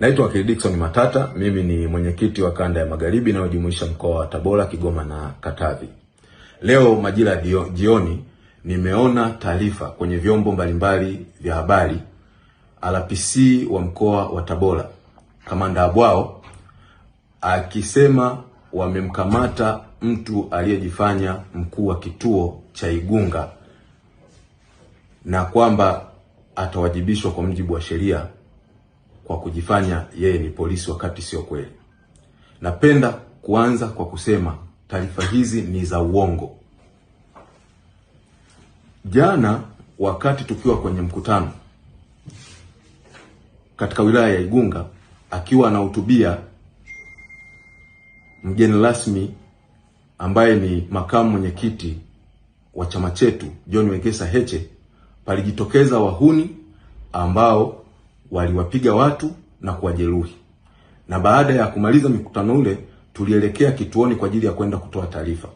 Naitwa Wakili Dickson Matata, mimi ni mwenyekiti wa kanda ya Magharibi inayojumuisha mkoa wa Tabora, Kigoma na Katavi. Leo majira ya jioni nimeona taarifa kwenye vyombo mbalimbali vya habari RPC wa mkoa wa Tabora, Kamanda Abwao, akisema wamemkamata mtu aliyejifanya mkuu wa kituo cha Igunga na kwamba atawajibishwa kwa mujibu wa sheria kwa kujifanya yeye ni polisi wakati sio kweli. Napenda kuanza kwa kusema taarifa hizi ni za uongo. Jana wakati tukiwa kwenye mkutano katika wilaya ya Igunga, akiwa anahutubia mgeni rasmi ambaye ni makamu mwenyekiti wa chama chetu John Wegesa Heche, palijitokeza wahuni ambao waliwapiga watu na kuwajeruhi. Na baada ya kumaliza mikutano ule, tulielekea kituoni kwa ajili ya kwenda kutoa taarifa.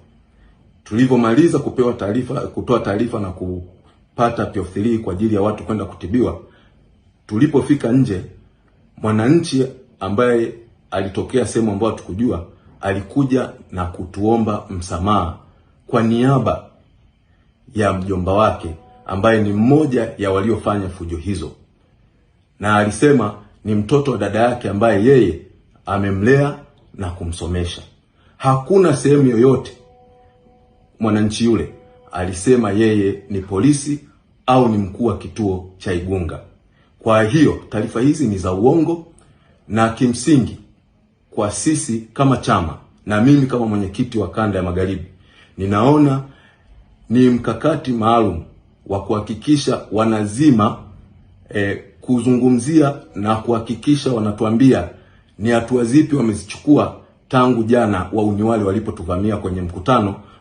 Tulivyomaliza kutoa taarifa na kupata PF3 kwa ajili ya watu kwenda kutibiwa, tulipofika nje, mwananchi ambaye alitokea sehemu ambayo tukujua alikuja na kutuomba msamaha kwa niaba ya mjomba wake ambaye ni mmoja ya waliofanya fujo hizo, na alisema ni mtoto wa dada yake ambaye yeye amemlea na kumsomesha. Hakuna sehemu yoyote mwananchi yule alisema yeye ni polisi au ni mkuu wa kituo cha Igunga. Kwa hiyo taarifa hizi ni za uongo, na kimsingi kwa sisi kama chama na mimi kama mwenyekiti wa kanda ya Magharibi, ninaona ni mkakati maalum wa kuhakikisha wanazima kuzungumzia na kuhakikisha wanatuambia ni hatua zipi wamezichukua tangu jana wauni wale walipotuvamia kwenye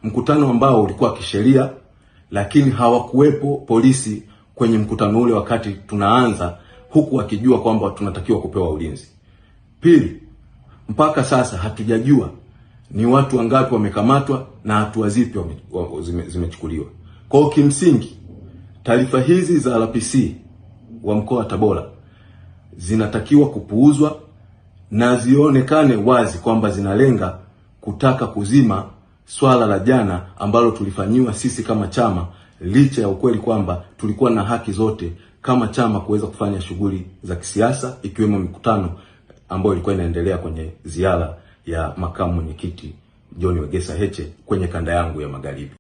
mkutano ambao ulikuwa kisheria, lakini hawakuwepo polisi kwenye mkutano ule wakati tunaanza, huku wakijua kwamba tunatakiwa kupewa ulinzi. Pili, mpaka sasa hatujajua ni watu wangapi wamekamatwa na hatua zipi zimechukuliwa. Kwa kimsingi taarifa hizi za RPC wa mkoa wa Tabora zinatakiwa kupuuzwa na zionekane wazi kwamba zinalenga kutaka kuzima swala la jana ambalo tulifanyiwa sisi kama chama, licha ya ukweli kwamba tulikuwa na haki zote kama chama kuweza kufanya shughuli za kisiasa, ikiwemo mikutano ambayo ilikuwa inaendelea kwenye ziara ya makamu mwenyekiti John Wegesa Heche kwenye kanda yangu ya Magharibi.